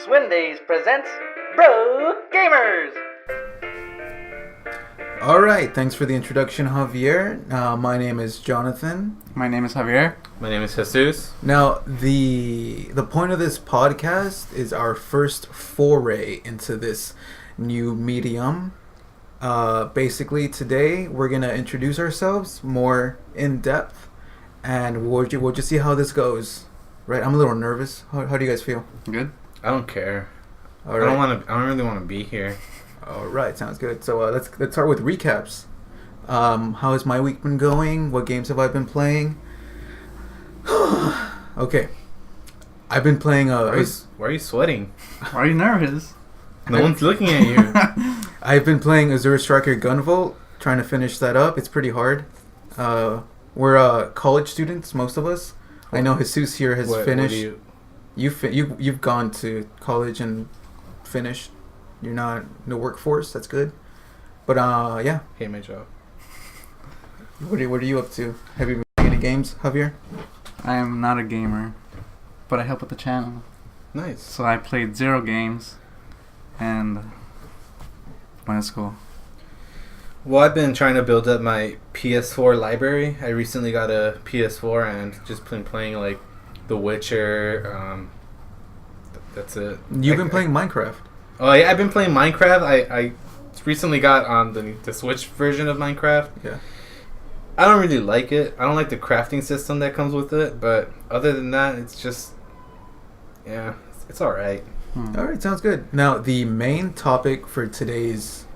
Swindies presents Bro Gamers! Alright, thanks for the introduction, Javier. My name is Jonathan. My name is Javier. My name is Jesus. Now, the point of this podcast is our first foray into this new medium. Basically, today we're going to introduce ourselves more in depth, and we'll just see how this goes. Right? I'm a little nervous. How do you guys feel? Good. I don't care. All right. I don't really want to be here. All right, sounds good. So let's start with recaps. How has my week been going? What games have I been playing? Okay, I've been playing. Why are you sweating? Why are you nervous? No one's looking at you. I've been playing Azure Striker Gunvolt, trying to finish that up. It's pretty hard. We're college students, most of us. I know Jesus here has finished. You've gone to college and finished. You're not in the workforce. That's good. But yeah. Hate my job. What are you up to? Have you been playing any games, Javier? I am not a gamer, but I help with the channel. Nice. So I played 0 games, and went to school. Well, I've been trying to build up my PS4 library. I recently got a PS4 and just been playing like The Witcher. That's it. You've been playing Minecraft. Oh yeah, I've been playing Minecraft. I recently got on the Switch version of Minecraft. Yeah. I don't really like it. I don't like the crafting system that comes with it. But other than that, it's just, yeah, it's all right. All right, sounds good. Now, the main topic for today's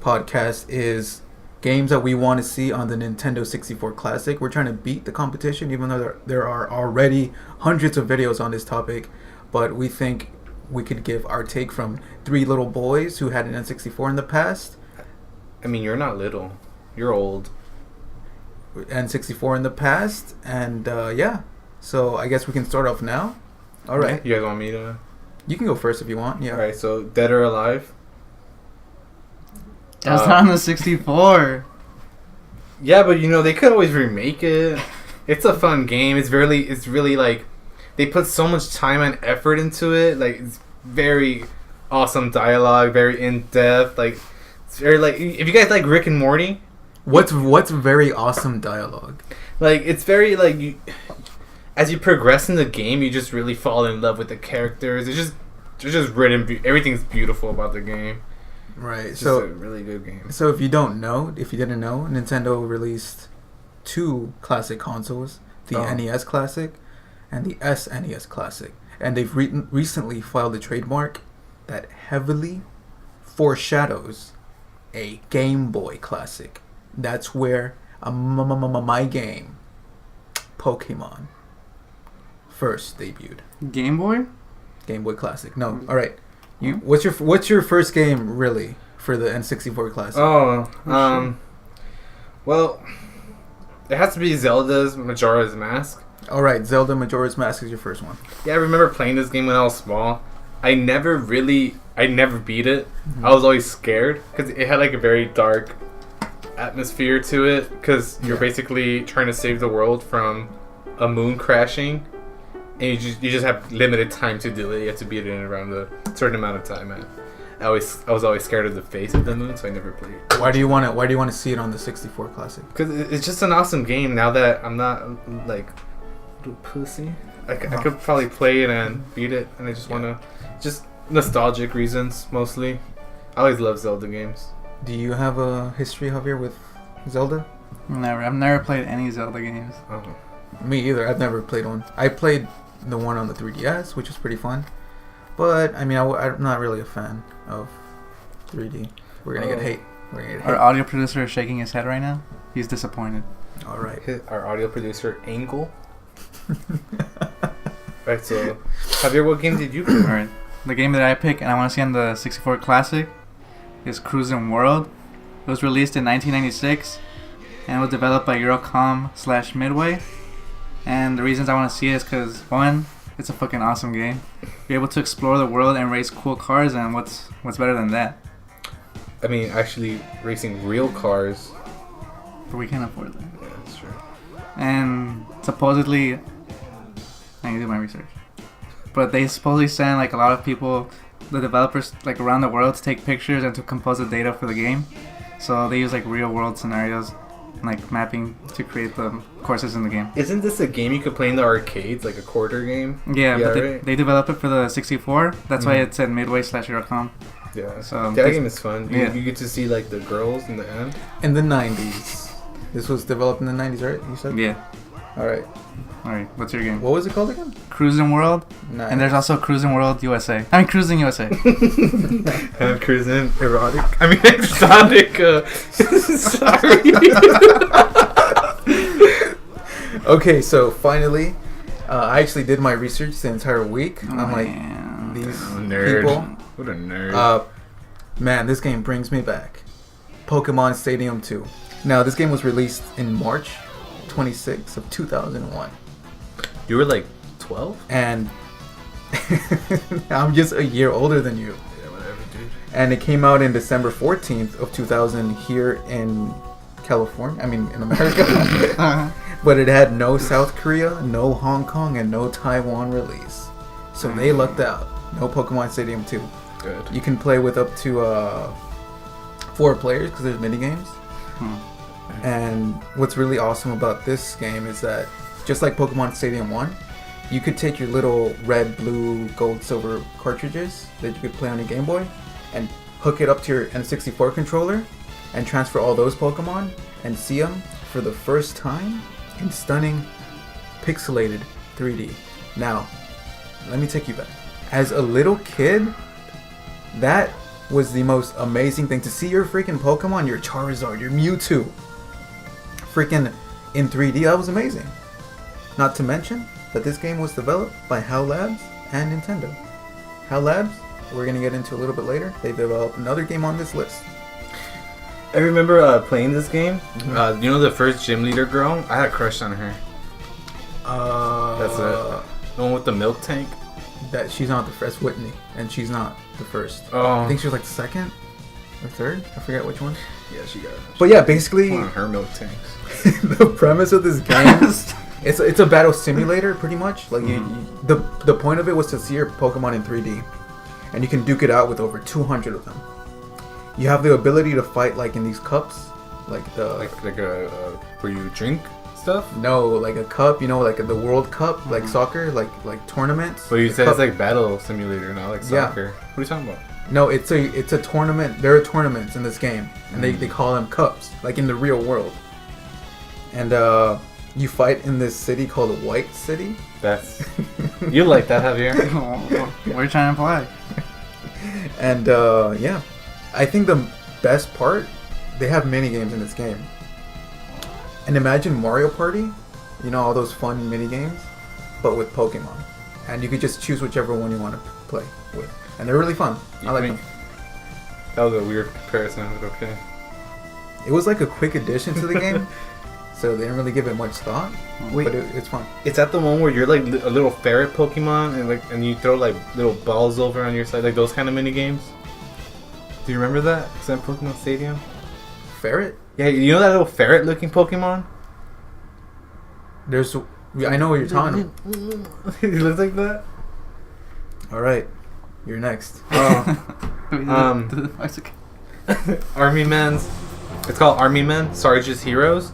podcast is games that we want to see on the Nintendo 64 Classic. We're trying to beat the competition, even though there are already hundreds of videos on this topic. But we think we could give our take from 3 little boys who had an N64 in the past. I mean, you're not little. You're old. N64 in the past. And yeah, so I guess we can start off now. All right. You guys want me to? You can go first if you want. Yeah. All right, so Dead or Alive. That's not on the 64. Yeah, but you know they could always remake it. It's a fun game. It's really like they put so much time and effort into it. Like it's very awesome dialogue, very in depth. Like it's very like if you guys like Rick and Morty. What's very awesome dialogue? Like it's very like you, as you progress in the game, you just really fall in love with the characters. It's just written. Everything's beautiful about the game. Right. It's so just a really good game. So if you didn't know, Nintendo released 2 classic consoles, the NES Classic and the SNES Classic. And they've recently filed a trademark that heavily foreshadows a Game Boy Classic. That's where my game, Pokemon, first debuted. Game Boy? Game Boy Classic. No, all right. What's your first game really for the N64 Classic? Well, it has to be Zelda's Majora's Mask. All right, Zelda Majora's Mask is your first one. Yeah, I remember playing this game when I was small. I never beat it. Mm-hmm. I was always scared because it had like a very dark atmosphere to it because you're basically trying to save the world from a moon crashing. And you just have limited time to do it. You have to beat it in around a certain amount of time. And I was always scared of the face of the moon, so I never played. Why do you want to see it on the 64 Classic? Because it's just an awesome game. Now that I'm not like little pussy, I could probably play it and beat it. And I just want to, just nostalgic reasons mostly. I always love Zelda games. Do you have a history, Javier, with Zelda? Never. I've never played any Zelda games. Oh. Me either. I've never played one. I played the one on the 3DS, which was pretty fun. But, I mean, I'm not really a fan of 3D. We're going to get hate. Our audio producer is shaking his head right now. He's disappointed. All right. Our audio producer, Angle. Right, so, Javier, what game did you play? Alright. The game that I pick and I want to see on the 64 Classic is Cruisin' World. It was released in 1996 and was developed by Eurocom/Midway. And the reasons I want to see it is because, one, it's a fucking awesome game. You're able to explore the world and race cool cars, and what's better than that? I mean, actually racing real cars. But we can't afford that. Yeah, that's true. And supposedly, I need to do my research. but they supposedly send like a lot of people, the developers like around the world, to take pictures and to compose the data for the game. So they use like real world scenarios, like mapping to create the courses in the game. Isn't this a game you could play in the arcades, like a quarter game? Yeah, but right? they developed it for the 64. That's why it said Midway/Eurocom. Yeah, So that game is fun. Yeah. You get to see like the girls in the end. In the 90s. This was developed in the 90s, right? You said? Yeah. Alright. Alright, what's your game? What was it called again? Cruising World. Nice. And there's also Cruising World USA. I mean, Cruising USA. And cruising erotic. I mean exotic. Sorry. Okay, so finally, I actually did my research the entire week. I'm like, Man. these Nerd. people. What a nerd. Man, this game brings me back. Pokemon Stadium 2. Now, this game was released in March 26th of 2001. You were like 12? And I'm just a year older than you. Yeah, whatever, dude. And it came out in December 14th of 2000 here in California. I mean, in America. But it had no South Korea, no Hong Kong, and no Taiwan release. So they lucked out. No Pokemon Stadium 2. Good. You can play with up to 4 players because there's mini games. And what's really awesome about this game is that just like Pokemon Stadium 1, you could take your little red, blue, gold, silver cartridges that you could play on your Game Boy and hook it up to your N64 controller and transfer all those Pokemon and see them for the first time in stunning pixelated 3D. Now, let me take you back. As a little kid, that was the most amazing thing to see your freaking Pokemon, your Charizard, your Mewtwo, freaking in 3D. That was amazing. Not to mention that this game was developed by HAL Labs and Nintendo. HAL Labs, we're gonna get into a little bit later. They developed another game on this list. I remember playing this game. You know the first gym leader girl? I had a crush on her. That's it. The one with the milk tank? That she's not the first, Whitney, and she's not the first. Oh. I think she was like the second or third. I forget which one. Yeah, she got it. But yeah, basically, One of her milk tanks. the premise of this game, it's a battle simulator, pretty much. Like the point of it was to see your Pokemon in 3D, and you can duke it out with over 200 of them. You have the ability to fight like in these cups, like a where you drink stuff. No, like a cup, you know, like the World Cup, like soccer, like tournaments. But you The said cup- it's like battle simulator, not like Yeah. soccer. What are you talking about? No, it's a tournament. There are tournaments in this game, and they call them cups, like in the real world. And you fight in this city called White City. That's you like that, Javier? What are you trying to play? And yeah, I think the best part, they have mini games in this game. And imagine Mario Party, you know, all those fun mini games, but with Pokemon. And you could just choose whichever one you want to play with. And they're really fun. I like them. That was a weird comparison, but okay. It was like a quick addition to the game, so they didn't really give it much thought. Wait. But it's fun. It's at the one where you're like a little ferret Pokemon and you throw like little balls over on your side, like those kind of mini games. Do you remember that? Is that Pokemon Stadium? Ferret? Yeah, you know that little ferret looking Pokemon? I know what you're talking about. He looks like that? Alright, you're next. Army Men's. It's called Army Men, Sarge's Heroes.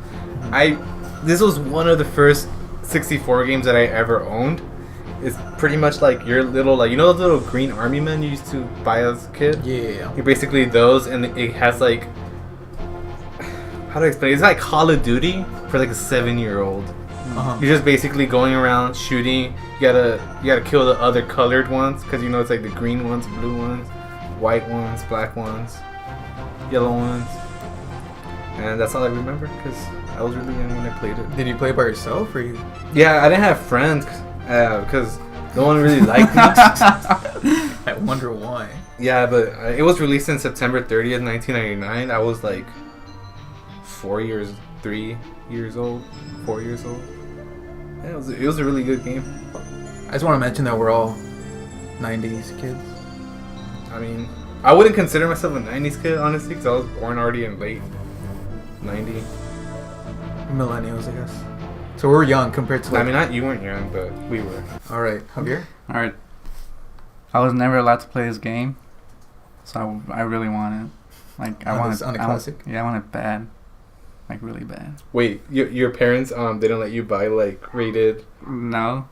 This was one of the first 64 games that I ever owned. It's pretty much like your little, like, you know those little green army men you used to buy as a kid? Yeah. You're basically those, and it has like, how do I explain it? It's like Call of Duty for like a 7-year-old. Uh-huh. You're just basically going around shooting. You gotta kill the other colored ones, because you know it's like the green ones, blue ones, white ones, black ones, yellow ones. And that's all I remember, because I was really young when I played it. Did you play by yourself or you? Yeah, I didn't have friends because no one really liked me. I wonder why. Yeah, but it was released in September 30th, 1999. I was like 3 years old. Yeah, it was a really good game. I just want to mention that we're all 90s kids. I mean, I wouldn't consider myself a 90s kid, honestly, because I was born already in late 90. Millennials, I guess. So we're young compared to I mean, you weren't young, but we were. Alright, Javier? Alright, I was never allowed to play this game, so I really want it. Like I want it on a classic. I want it bad, like really bad. Wait, your parents they don't let you buy like rated? No,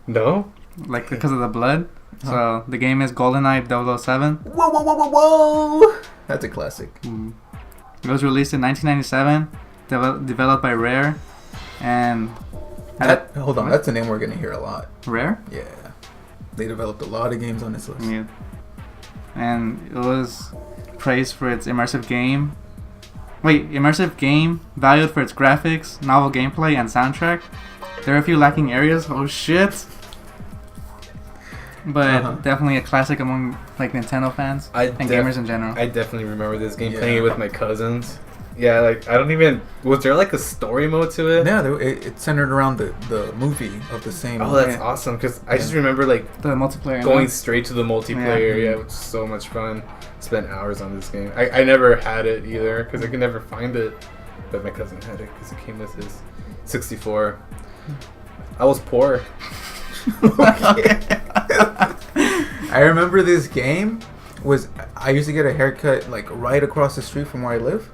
Like because of the blood. So the game is GoldenEye 007. Whoa! That's a classic. It was released in 1997, developed by Rare, and Hold on, that's a name we're gonna hear a lot. Rare. Yeah, they developed a lot of games on this list. Yeah. And it was praised for its immersive game, valued for its graphics, novel gameplay, and soundtrack. There are a few lacking areas. Oh shit! But definitely a classic among like Nintendo fans and gamers in general. I definitely remember this game, playing it with my cousins. Yeah, like I don't even. Was there like a story mode to it? Yeah, it centered around the movie of the same. Oh, that's awesome! Because I just remember like the multiplayer. Going straight to the multiplayer. Yeah, it was so much fun. Spent hours on this game. I never had it either because I could never find it, but my cousin had it because it came with his 64. I was poor. I remember this game I used to get a haircut like right across the street from where I live,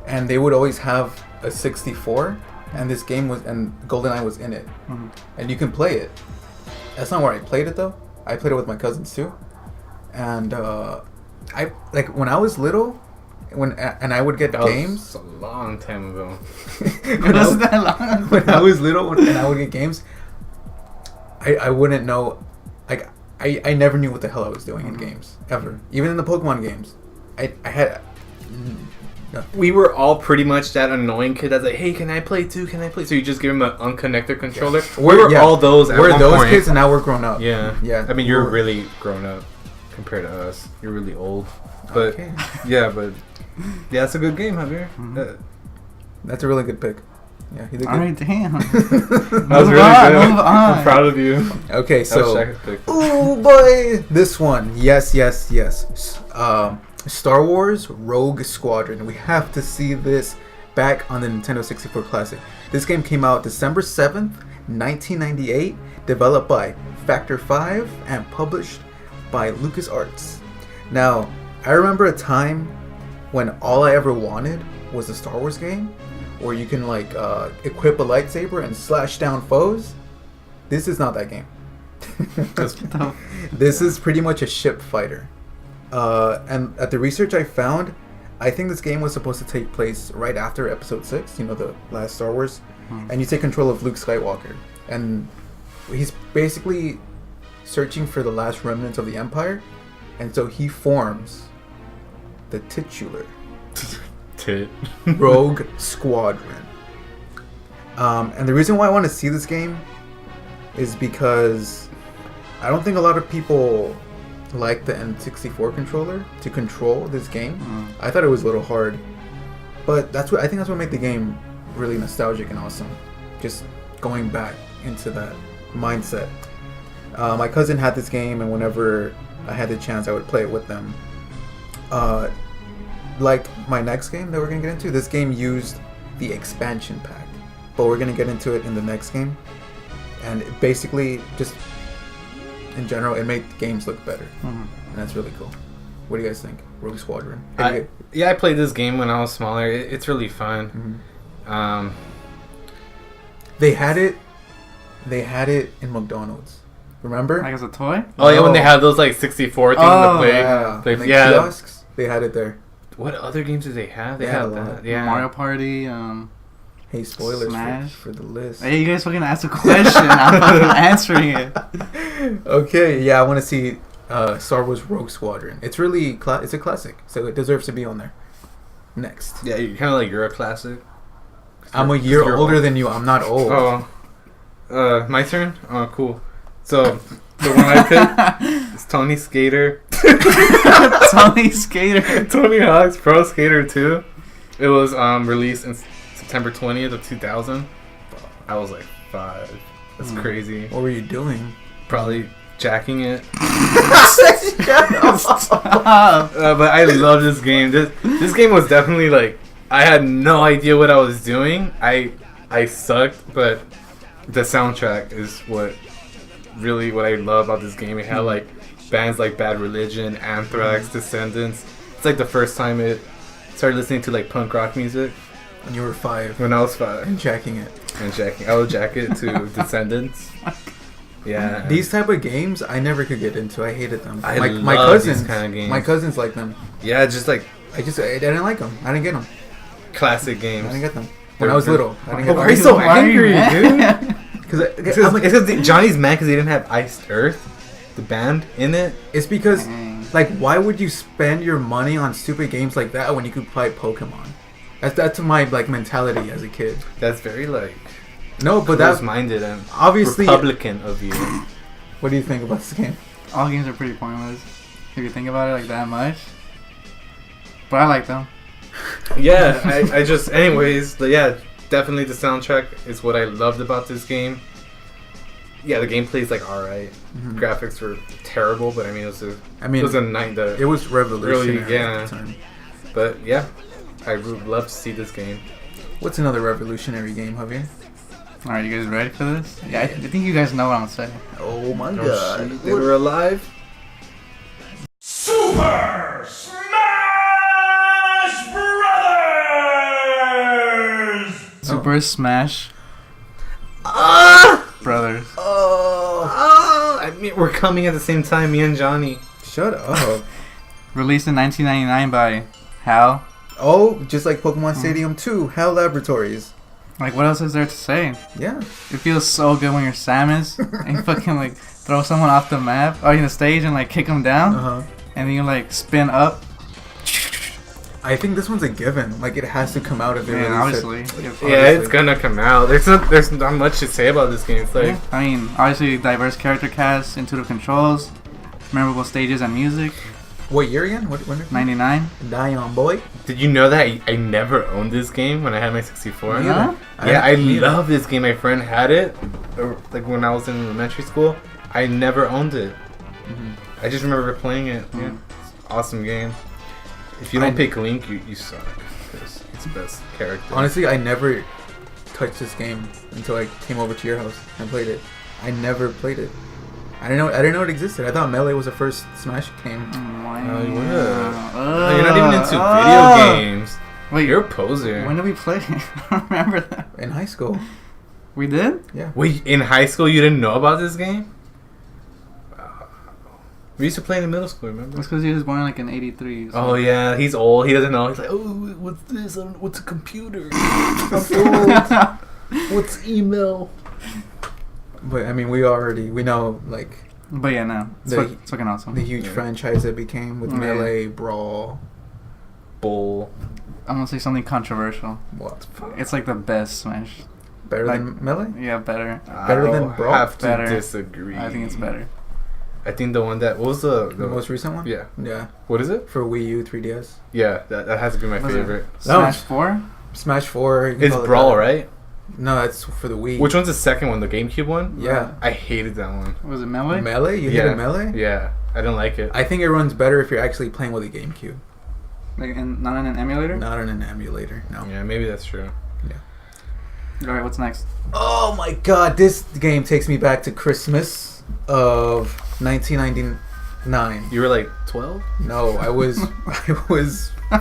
and they would always have a 64, and this game and GoldenEye was in it, and you can play it. That's not where I played it though. I played it with my cousins too, and I like when I was little. I would get games. That was a long time ago. Wasn't that long? When I was little and I would get games, I wouldn't know. Like I never knew what the hell I was doing in games ever. Even in the Pokemon games, I had. We were all pretty much that annoying kid that's like, hey, can I play too? Can I play? So you just give him an unconnected controller. Yeah. We were all those. We're those kids, and now we're grown up. Yeah. Yeah. I mean, you're really grown up compared to us. You're really old. But yeah, that's a good game, Javier. That's a really good pick. Yeah, he did good. Alright, damn. That was really good. Move on. I'm proud of you. Okay, so pick. oh boy, this one, yes. Star Wars Rogue Squadron. We have to see this back on the Nintendo 64 Classic. This game came out December 7th, 1998, developed by Factor 5 and published by LucasArts. Now, I remember a time when all I ever wanted was a Star Wars game where you can like equip a lightsaber and slash down foes. This is not that game. This is pretty much a ship fighter. And at the research I found, I think this game was supposed to take place right after Episode 6, you know, the last Star Wars. And you take control of Luke Skywalker. And he's basically searching for the last remnants of the Empire. And so he forms the titular Rogue Squadron. And the reason why I want to see this game is because I don't think a lot of people like the N64 controller to control this game. I thought it was a little hard, but I think that's what made the game really nostalgic and awesome. Just going back into that mindset. My cousin had this game, and whenever I had the chance, I would play it with them. Like my next game that we're gonna get into, this game used the expansion pack, but we're gonna get into it in the next game. And it basically, just in general, it made games look better, and that's really cool. What do you guys think, Rogue Squadron? I played this game when I was smaller. It's really fun. They had it in McDonald's. Remember? Like as a toy? Oh yeah, when they had those like 64 things to play. Like kiosks. They had it there. What other games did they have? They had that. Yeah. Mario Party. Hey, spoilers Smash. for the list. Hey, you guys fucking asked a question. I'm fucking answering it. Okay, yeah, I want to see Star Wars Rogue Squadron. It's really it's a classic, so it deserves to be on there. Next. Yeah, you're a classic. I'm a year older than you. I'm not old. Oh, my turn. Oh, cool. So the one I picked is Tony Skater. Tony Skater. Tony Hawk's Pro Skater 2. It was released in September 20th of 2000. I was like 5. That's crazy. What were you doing? Probably jacking it. Stop. But I love this game. This game was definitely like, I had no idea what I was doing. I sucked, but the soundtrack is what I love about this game. It had like bands like Bad Religion, Anthrax, Descendants. It's like the first time it started listening to like punk rock music. When you were 5. When I was 5. And jacking it. I would jack it to Descendants. Yeah. These type of games, I never could get into. I hated them. I My love cousins, these kind of games. My cousins like them. Yeah, just like I didn't like them. I didn't get them. classic I games. didn't get them. When I was little, I didn't get Why are you them. so Why are you angry, mad? dude? Because It's because Johnny's mad because they didn't have Iced Earth, the band, in it. it's because Dang. like, why would you spend your money on stupid games like that when you could play Pokemon? That's my like mentality as a kid. That's very like No, but that's minded and obviously. Republican of you. What do you think about this game? All games are pretty pointless if you think about it like that much. But I like them. Yeah, I just, anyways, yeah, definitely the soundtrack is what I loved about this game. Yeah, the gameplay is like alright. Mhm. Graphics were terrible, but I mean, it was a night that. It was revolutionary Really, yeah. at the time. But yeah, I would love to see this game. What's another revolutionary game, Javier? Alright, you guys ready for this? Yeah, I think you guys know what I'm saying. Oh my Oh, shit, they were alive. Super Smash Brothers! Super Smash Brothers. Oh, I mean, we're coming at the same time, me and Johnny. Shut up. Released in 1999 by HAL. Oh, just like Pokemon Stadium 2, HAL Laboratories. Like, what else is there to say? Yeah. It feels so good when you're Samus and you fucking like throw someone off the map or in the stage and like kick them down, Uh-huh. and then you like spin up. I think this one's a given. Like, it has to come out if they Yeah, release obviously. it. Yeah, it's gonna come out. There's not much to say about this game. It's like, Yeah. I mean, obviously diverse character cast, intuitive controls, memorable stages and music. What year again? When 99. Dion Boy? did you know that I never owned this game when I had my 64? Me Huh? either. Yeah, I me either. love this game. My friend had it, like when I was in elementary school. I never owned it. Mhm. I just remember playing it. Yeah, Mhm. it's an awesome game. If you don't I- pick Link, you suck. Because it's the best character. Honestly, I never touched this game until I came over to your house and played it. I never played it. I didn't know it existed. I thought Melee was the first Smash game. Oh, you would. You're not even into video games. Wait, You're a poser. when did we play? I don't remember that. In high school. We did? Yeah. Wait, in high school you didn't know about this game? We used to play in middle school, remember? That's because he was born like in 83. So. Oh yeah, he's old. He doesn't know. He's like, oh, what's this? What's a computer? I'm old. What's email? But I mean, we know like But yeah, no. It's, The- it's fucking awesome. the huge Yeah. franchise it became with Yeah. Melee, Brawl. Bull. I'm gonna say something controversial. What? It's like the best Smash. Better Like- than Melee? Yeah, better. Better than Brawl? I have to Better. disagree. I think it's better. I think the one that what was the The most recent one? yeah. Yeah. What is it? For Wii U, 3DS. Yeah, that has to be my Was it favorite. Smash 4? Smash 4. you can It's call it Brawl, that. right? No, that's for the Wii. Which one's the second one? The GameCube one? Yeah. I hated that one. Was it Melee? Melee? You Yeah. hated Melee? Yeah, I didn't like it. I think it runs better if you're actually playing with a GameCube, Like not in an emulator? not on an emulator. No. Yeah, maybe that's true. Alright, what's next? Oh my god, this game takes me back to Christmas of 1999. You were like 12? No, I was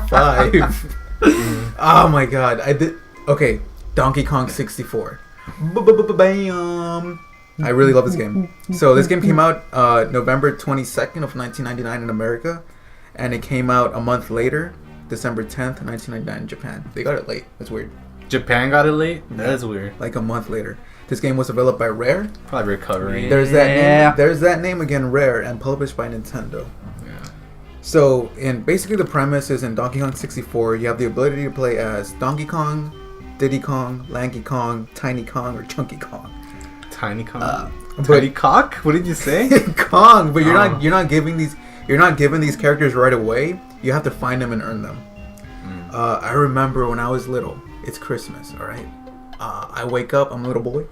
5. Oh my god, I did. Okay, Donkey Kong 64. Bam! I really love this game. So this game came out November 22nd of 1999 in America, and it came out a month later, December 10th, 1999 in Japan. They got it late. That's weird. Japan got it late? That is weird. Like a month later. This game was developed by Rare. Probably recovering. Yeah. There's that name. There's that name again, Rare, and published by Nintendo. Yeah. So, basically the premise is in Donkey Kong 64, you have the ability to play as Donkey Kong, Diddy Kong, Lanky Kong, Tiny Kong, or Chunky Kong. Tiny Kong. but- Tiny cock? What did you say? Kong, but you're Oh. not giving these characters right away. You have to find them and earn them. I remember when I was little. It's Christmas, all right. I wake up. I'm a little boy.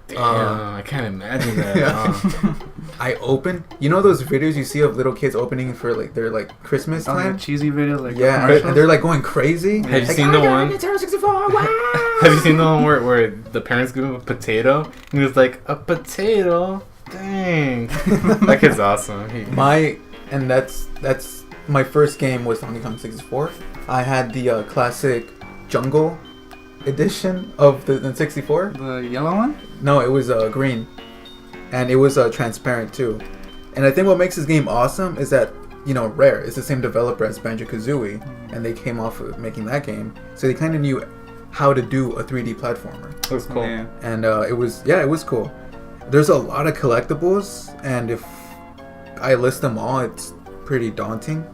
Damn, I can't imagine that. Yeah. I open. You know those videos you see of little kids opening for like their like Christmas Oh, like time? cheesy videos like Yeah, commercials? and they're like going crazy. Have you Like, seen the I got one? Nintendo 64, wow! Have you seen the one where the parents give him a potato and he was like, a potato? Dang. That kid's awesome. That's my first game was Donkey Kong 64. I had the classic jungle edition of the 64. The yellow one? No, it was green, and it was transparent too. And I think what makes this game awesome is that, you know, Rare is the same developer as Banjo-Kazooie, and they came off of making that game, so they kind of knew how to do a 3D platformer. That was cool. Yeah. And it was cool. There's a lot of collectibles, and if I list them all, it's pretty daunting.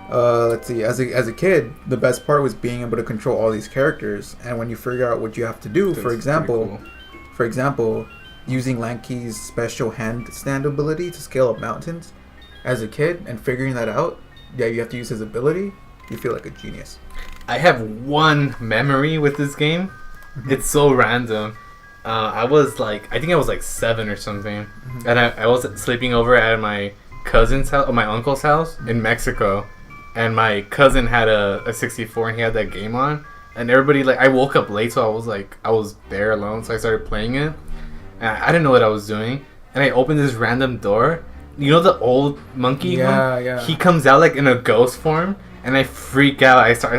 Let's see. As a kid, the best part was being able to control all these characters, and when you figure out what you have to do, That's for example, using Lanky's special handstand ability to scale up mountains, as a kid, and figuring that out, yeah, you have to use his ability. You feel like a genius. I have one memory with this game. Mm-hmm. It's so random. I think I was like 7 or something, Mm-hmm. and I was sleeping over at my cousin's house, or my uncle's house in Mexico, and my cousin had a 64 and he had that game on, and everybody, like, I woke up late, so I was there alone, so I started playing it, and I didn't know what I was doing, and I opened this random door. You know the old monkey one? Yeah. He comes out like in a ghost form, and I freak out.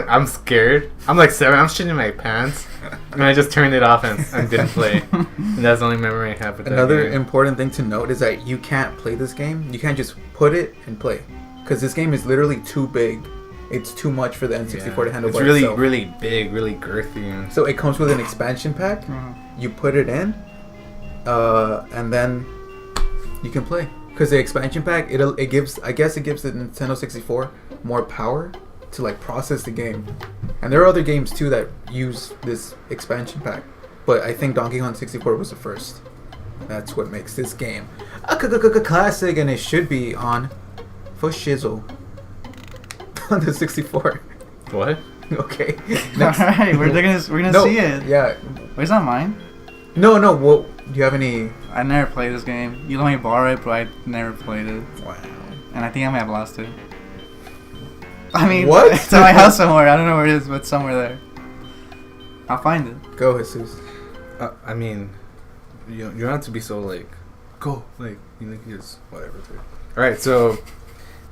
I'm scared. I'm like 7. I'm shitting my pants, and I just turned it off and didn't play. And that's the only memory I have with that Another game. important thing to note is that you can't play this game. You can't just put it and play, because this game is literally too big. It's too much for the N64 to handle. It's by really, itself. really big, really girthy. And So it comes with an expansion pack. You put it in, and then you can play. Because the expansion pack, it gives the Nintendo 64 more power to like process the game. And there are other games too that use this expansion pack, but I think Donkey Kong 64 was the first. That's what makes this game a classic, and it should be on for shizzle on the 64. what? Okay. Alright, we're gonna No, see it. Yeah. Wait, it's not mine. No. What? Do you have any? I never played this game. You let me borrow it, but I never played it. Wow. And I think I might have lost it. I mean, What? it's at my house somewhere. I don't know where it is, but it's somewhere there. I'll find it. Go, Jesus. I mean, you don't have to be so like, go, like, you just whatever. Alright, so,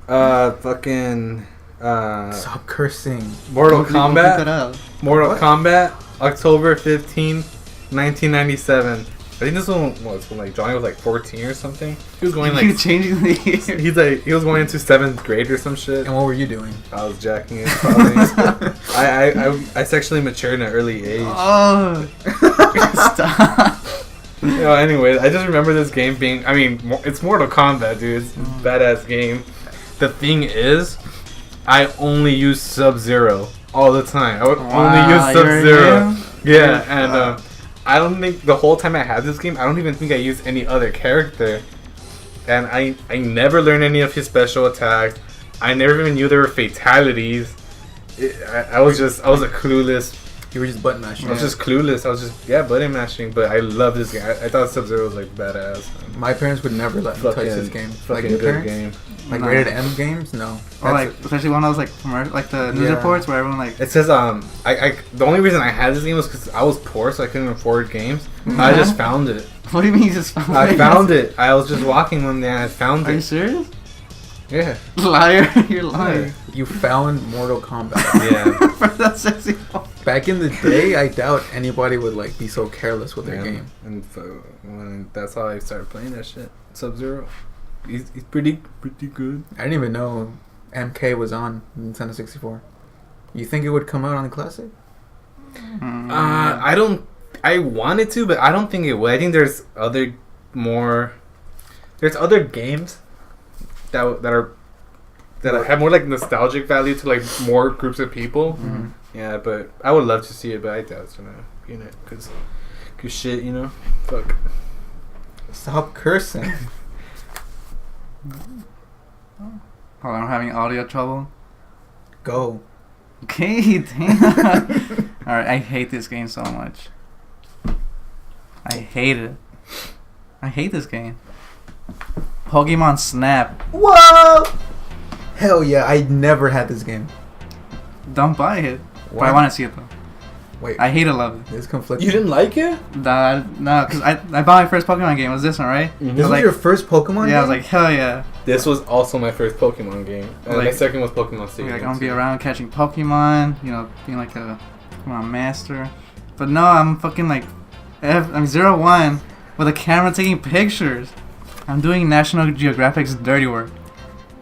fucking, Stop cursing. Mortal Look that Kombat. up. Mortal What? Kombat, October 15th, 1997. I think this one was when like Johnny was like 14 or something. He was going You like changing the year. he was going into 7th grade or some shit. And what were you doing? I was jacking it probably. I sexually matured in an early age. Oh, stop. You know, anyway, I just remember this game being, I mean, it's Mortal Kombat, dude. It's a badass game. The thing is, I only use Sub-Zero all the time. I would only use Sub-Zero. Yeah, and I don't think the whole time I had this game, I don't even think I used any other character. And I never learned any of his special attacks. I never even knew there were fatalities. I was a clueless. You were just button mashing. I was just clueless. I was just button mashing. But I love this game. I thought Sub-Zero was like badass. My parents would never let me touch this game. Fucking your good parents? game. Like No. rated M games? No. Or like, That's especially one of those like the news Yeah. reports where everyone like. It says I the only reason I had this game was because I was poor, so I couldn't afford games. I just found it. What do you mean you just found I it? found it. I was just walking one day and I found Are you it. serious? Yeah. Liar, you're lying. You found Mortal Kombat. Yeah. For that sexy. Back in the day, I doubt anybody would like be so careless with their Yeah. game. And that's how I started playing that shit. Sub-Zero. He's pretty good. I didn't even know MK was on Nintendo 64. You think it would come out on the classic? I wanted to, but I don't think it would. I think there's other games that have more like nostalgic value to like more groups of people. Mm-hmm. Yeah, but I would love to see it, but I doubt it's gonna be in it because shit, you know, fuck. Stop cursing. Hold on, I'm having audio trouble. Go. Okay, damn. Alright, I hate this game so much. I hate it. I hate this game. Pokemon Snap. Whoa! Hell yeah, I never had this game. Don't buy it. But Why? I want to see it though. Wait. I hate it, love it. It's conflicting. You didn't like it? No, because I bought my first Pokemon game. It was this one, right? Mm-hmm. This was like, your first Pokemon game? Yeah, I was like, hell yeah. This was also my first Pokemon game. And Like- my second was Pokemon Stadium. Like, I'm gonna be around catching Pokemon, you know, being like a Pokemon master. But no, I'm fucking like, I'm 01 with a camera taking pictures. I'm doing National Geographic's dirty work.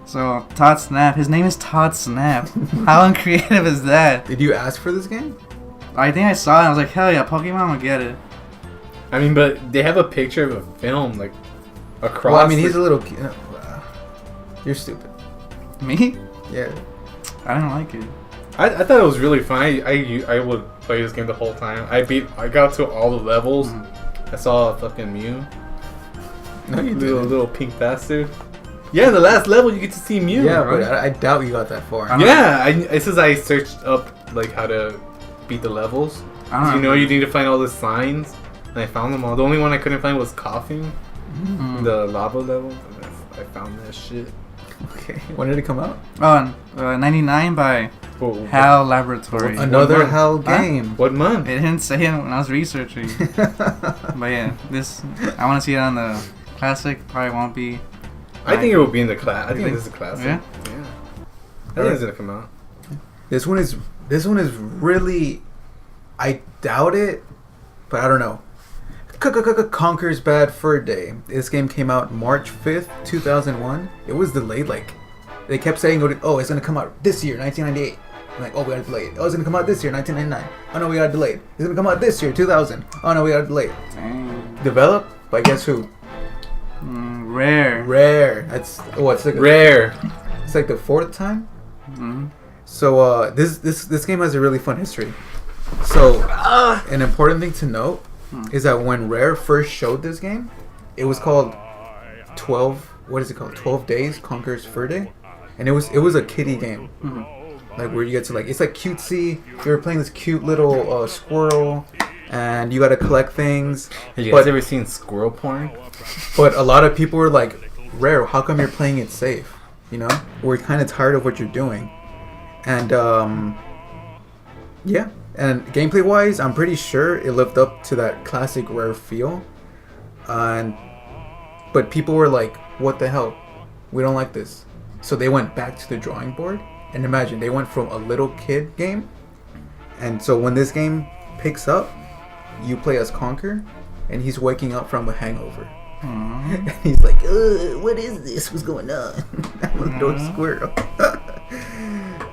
So, Todd Snap, his name is Todd Snap. How uncreative is that? Did you ask for this game? I think I saw it and I was like, hell yeah, Pokemon, I'm gonna get it. I mean, but they have a picture of a film, like, across. Well, I mean, he's a little... You're stupid. Me? Yeah. I don't like it. I thought it was really fun. I would play this game the whole time. I got to all the levels. I saw a fucking Mew. No, you didn't. Little pink bastard. Yeah, the last level you get to see Mew. Yeah, right? but I doubt you got that far. Yeah, it says I searched up like how to beat the levels. I don't You know, you need to find all the signs, and I found them all. The only one I couldn't find was coughing, the lava level. I found that shit. Okay. When did it come out? Oh, 99 by Whoa, HAL Laboratory. Another month? HAL Huh? game. What month? It didn't say it when I was researching. But yeah, I want to see it on the classic. Probably won't be. I think it will be in the class. I think think- this is a classic. Yeah? I think it's gonna come out. This one is really... I doubt it, but I don't know. Conkers Bad Fur Day. This game came out March 5th, 2001. It was delayed, like... They kept saying, oh, it's gonna come out this year, 1998. I'm like, oh, we got it delayed. Oh, it's gonna come out this year, 1999. Oh, no, we got it delayed. It's gonna come out this year, 2000. Oh, no, we got it delayed. Dang. Developed by guess who? Rare. Rare. That's... What? It's like Rare. It's like the fourth time? Mm-hmm. So this game has a really fun history. So an important thing to note is that when Rare first showed this game, it was called 12. What is it called? 12 Days Conkers Fur Day, and it was a kiddie game, like where you get to like it's like cutesy. You're playing this cute little squirrel, and you got to collect things. Have you But- guys ever seen squirrel porn? But a lot of people were like, Rare, how come you're playing it safe? You know, we're kind of tired of what you're doing. And, yeah. And gameplay wise, I'm pretty sure it lived up to that classic Rare feel. But people were like, what the hell? We don't like this. So they went back to the drawing board. And imagine, they went from a little kid game. And so when this game picks up, you play as Conker. And he's waking up from a hangover. And he's like, what is this? What's going on? I'm a little squirrel.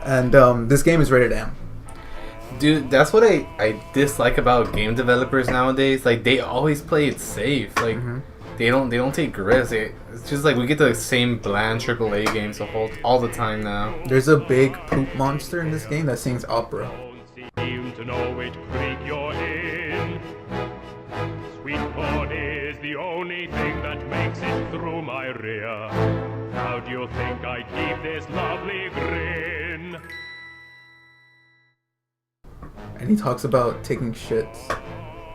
And this game is rated M. Dude, that's what I dislike about game developers nowadays. Like, they always play it safe. Like, they don't take risks. It's just like we get the same bland AAA games all the time now. There's a big poop monster in this game that sings opera. Seem to know it, creak your in. Sweet corn is the only thing that makes it through my rear. How do you think I keep this lovely grin? And he talks about taking shits.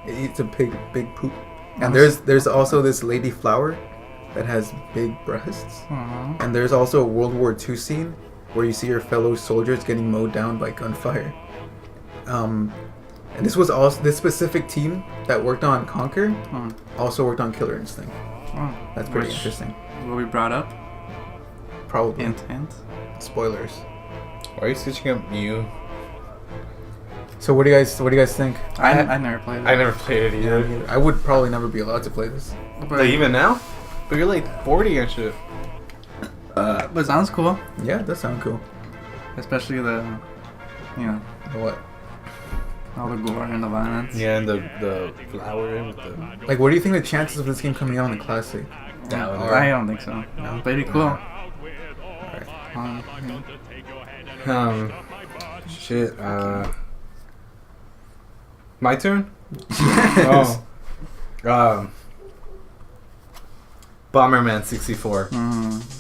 It eats a big poop. And there's also this lady flower that has big breasts. And there's also a World War II scene where you see your fellow soldiers getting mowed down by gunfire. And this was also this specific team that worked on Conker also worked on Killer Instinct. That's pretty interesting. What we brought up? Probably. Hint. Spoilers. Why are you switching up Mew? So what do you guys think? I never played it. I never played it either. I would probably never be allowed to play this. Like, even now? But you're like 40 and shit. But it sounds cool. Yeah, that sounds cool. Especially the, you know, What? all the gore and the violence. Yeah, and the flower with the... Like, what do you think the chances of this game coming out on the classic? I don't think so. No. But it'd be cool. Shit, my turn? Yes. Bomberman 64.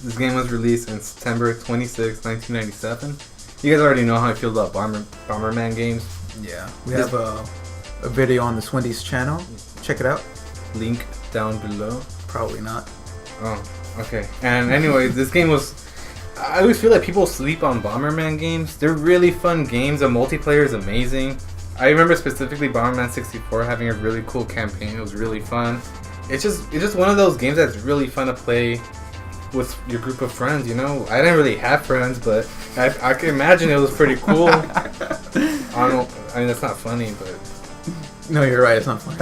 This game was released in September 26, 1997. You guys already know how I feel about Bomberman games. Yeah. We have a video on the Swindies channel. Check it out. Link down below. Probably not. Oh, okay. And anyways, this game was... I always feel like people sleep on Bomberman games. They're really fun games. The multiplayer is amazing. I remember specifically Bomberman 64 having a really cool campaign. It was really fun. It's just one of those games that's really fun to play with your group of friends, you know? I didn't really have friends, but I can imagine it was pretty cool. I mean, that's not funny, but... No, you're right. It's not funny.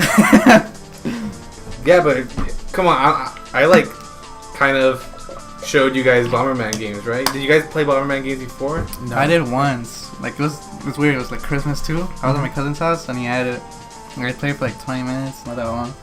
Yeah, but come on. I like kind of showed you guys Bomberman games, right? Did you guys play Bomberman games before? No. I did once. Like it was weird. It was like Christmas too. I was at my cousin's house and he had it. And I played for like 20 minutes, not that long.